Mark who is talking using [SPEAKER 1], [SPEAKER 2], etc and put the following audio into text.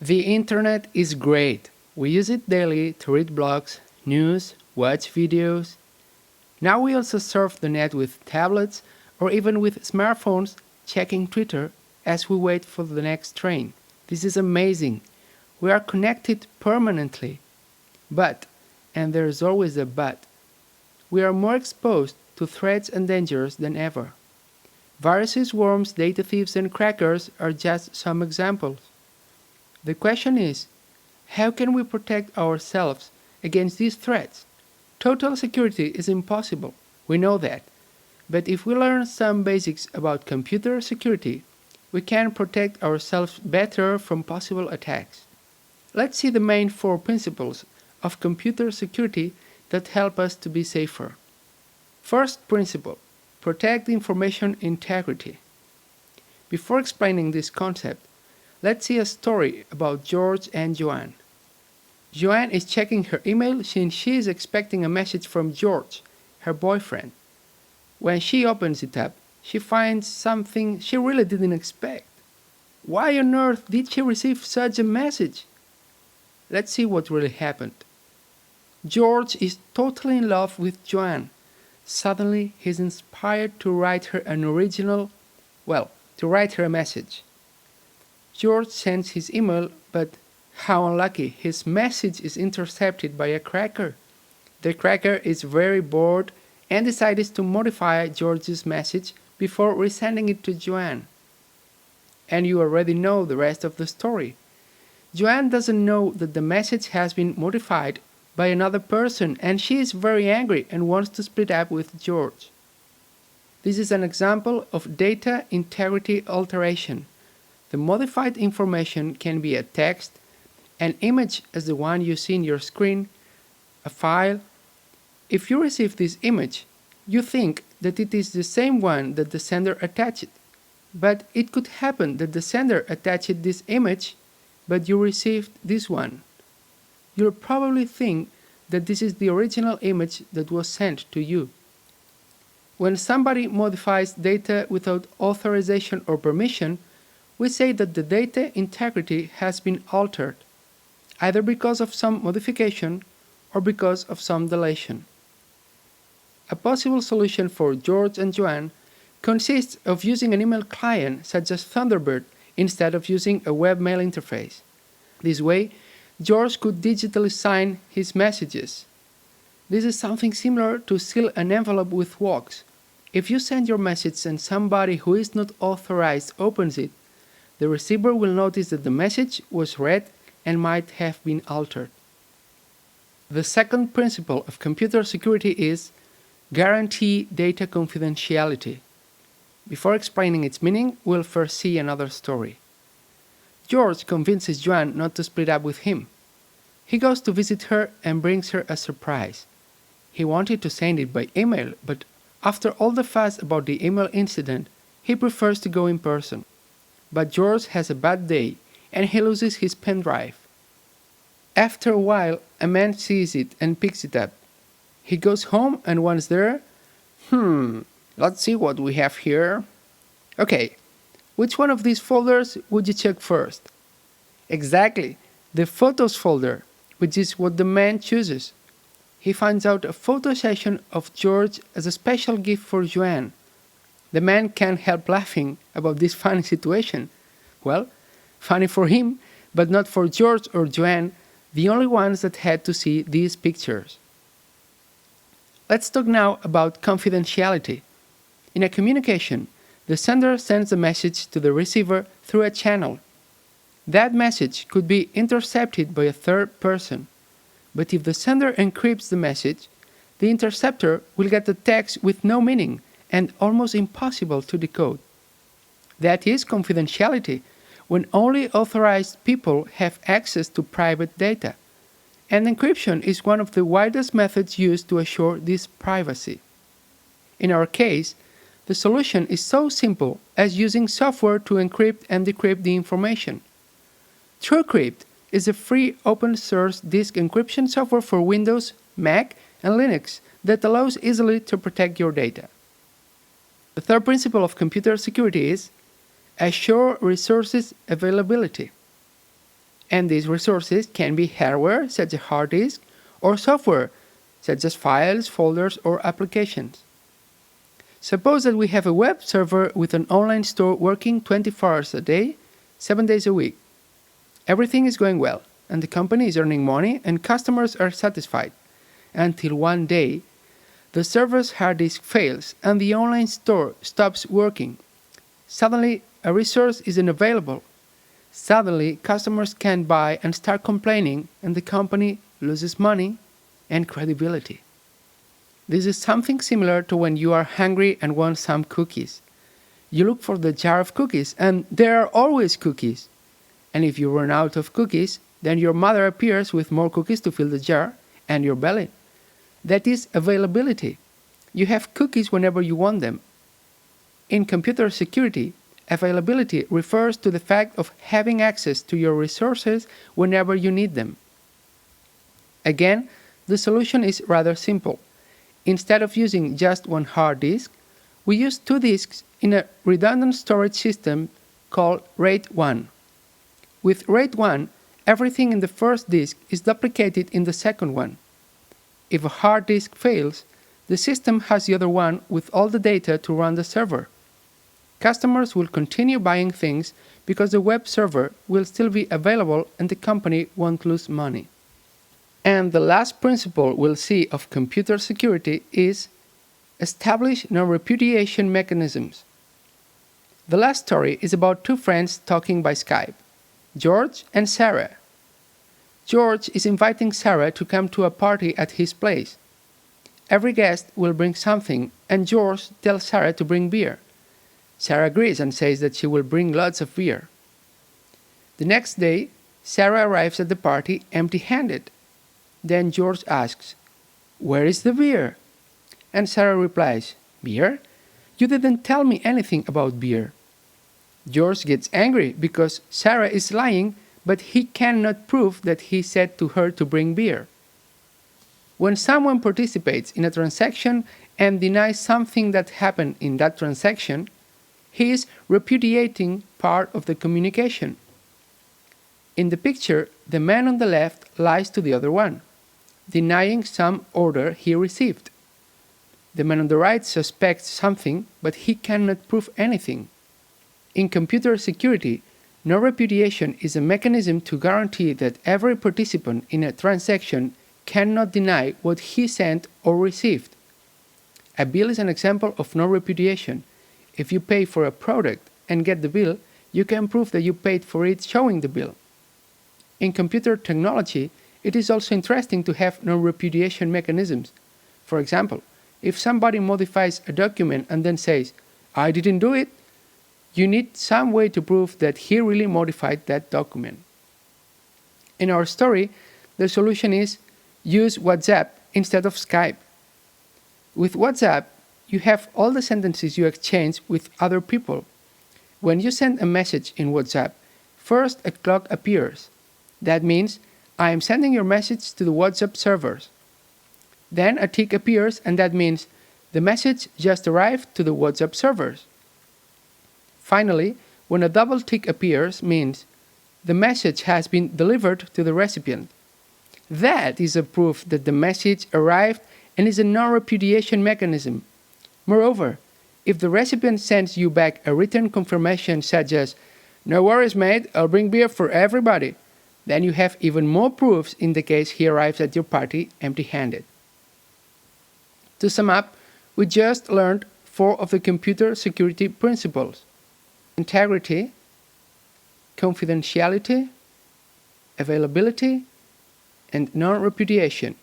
[SPEAKER 1] The internet is great. We use it daily to read blogs, news, watch videos. Now we also surf the net with tablets or even with smartphones, checking Twitter as we wait for the next train. This is amazing. We are connected permanently. But, and there is always a but, we are more exposed to threats and dangers than ever. Viruses, worms, data thieves, and crackers are just some examples. The question is, how can we protect ourselves against these threats? Total security is impossible, we know that. But if we learn some basics about computer security, we can protect ourselves better from possible attacks. Let's see the main 4 principles of computer security that help us to be safer. First principle, protect information integrity. Before explaining this concept, let's see a story about George and Joanne. Joanne is checking her email since she is expecting a message from George, her boyfriend. When she opens it up, she finds something she really didn't expect. Why on earth did she receive such a message? Let's see what really happened. George is totally in love with Joanne. Suddenly, he's inspired to write her a message. George sends his email, but how unlucky, his message is intercepted by a cracker. The cracker is very bored and decides to modify George's message before resending it to Joanne. And you already know the rest of the story. Joanne doesn't know that the message has been modified by another person and she is very angry and wants to split up with George. This is an example of data integrity alteration. The modified information can be a text, an image as the one you see in your screen, a file. If you receive this image, you think that it is the same one that the sender attached. But it could happen that the sender attached this image, but you received this one. You'll probably think that this is the original image that was sent to you. When somebody modifies data without authorization or permission, we say that the data integrity has been altered, either because of some modification or because of some deletion. A possible solution for George and Joanne consists of using an email client such as Thunderbird instead of using a webmail interface. This way, George could digitally sign his messages. This is something similar to seal an envelope with wax. If you send your message and somebody who is not authorized opens it, the receiver will notice that the message was read and might have been altered. The second principle of computer security is guarantee data confidentiality. Before explaining its meaning, we'll first see another story. George convinces Joanne not to split up with him. He goes to visit her and brings her a surprise. He wanted to send it by email, but after all the fuss about the email incident, he prefers to go in person. But George has a bad day and he loses his pen drive. After a while, a man sees it and picks it up. He goes home and once there, let's see what we have here. Okay, which one of these folders would you check first? Exactly, the photos folder, which is what the man chooses. He finds out a photo session of George as a special gift for Joanne. The man can't help laughing about this funny situation. Well, funny for him, but not for George or Joanne, the only ones that had to see these pictures. Let's talk now about confidentiality. In a communication, the sender sends a message to the receiver through a channel. That message could be intercepted by a third person. But if the sender encrypts the message, the interceptor will get a text with no meaning and almost impossible to decode. That is confidentiality, when only authorized people have access to private data. And encryption is one of the widest methods used to assure this privacy. In our case, the solution is so simple as using software to encrypt and decrypt the information. TrueCrypt is a free open-source disk encryption software for Windows, Mac, and Linux that allows easily to protect your data. The third principle of computer security is assure resources availability. And these resources can be hardware, such as hard disk, or software, such as files, folders, or applications. Suppose that we have a web server with an online store working 24 hours a day, 7 days a week. Everything is going well, and the company is earning money and customers are satisfied. Until one day, the server's hard disk fails and the online store stops working. Suddenly, a resource isn't available. Suddenly, customers can't buy and start complaining, and the company loses money and credibility. This is something similar to when you are hungry and want some cookies. You look for the jar of cookies, and there are always cookies. And if you run out of cookies, then your mother appears with more cookies to fill the jar and your belly. That is availability. You have cookies whenever you want them. In computer security, availability refers to the fact of having access to your resources whenever you need them. Again, the solution is rather simple. Instead of using just one hard disk, we use 2 disks in a redundant storage system called RAID 1. With RAID 1, everything in the first disk is duplicated in the second one. If a hard disk fails, the system has the other one with all the data to run the server. Customers will continue buying things because the web server will still be available and the company won't lose money. And the last principle we'll see of computer security is establish non-repudiation mechanisms. The last story is about 2 friends talking by Skype, George and Sarah. George is inviting Sarah to come to a party at his place. Every guest will bring something, and George tells Sarah to bring beer. Sarah agrees and says that she will bring lots of beer. The next day, Sarah arrives at the party empty-handed. Then George asks, "Where is the beer?" And Sarah replies, "Beer? You didn't tell me anything about beer." George gets angry because Sarah is lying, but he cannot prove that he said to her to bring beer. When someone participates in a transaction and denies something that happened in that transaction, he is repudiating part of the communication. In the picture, the man on the left lies to the other one, denying some order he received. The man on the right suspects something, but he cannot prove anything. In computer security, non-repudiation is a mechanism to guarantee that every participant in a transaction cannot deny what he sent or received. A bill is an example of non-repudiation. If you pay for a product and get the bill, you can prove that you paid for it showing the bill. In computer technology, it is also interesting to have non-repudiation mechanisms. For example, if somebody modifies a document and then says, "I didn't do it," you need some way to prove that he really modified that document. In our story, the solution is use WhatsApp instead of Skype. With WhatsApp, you have all the sentences you exchange with other people. When you send a message in WhatsApp, first a clock appears. That means I am sending your message to the WhatsApp servers. Then a tick appears, and that means the message just arrived to the WhatsApp servers. Finally, when a double tick appears, means the message has been delivered to the recipient. That is a proof that the message arrived and is a non-repudiation mechanism. Moreover, if the recipient sends you back a written confirmation such as, "No worries mate, I'll bring beer for everybody," then you have even more proofs in the case he arrives at your party empty-handed. To sum up, we just learned 4 of the computer security principles: integrity, confidentiality, availability, and non-repudiation.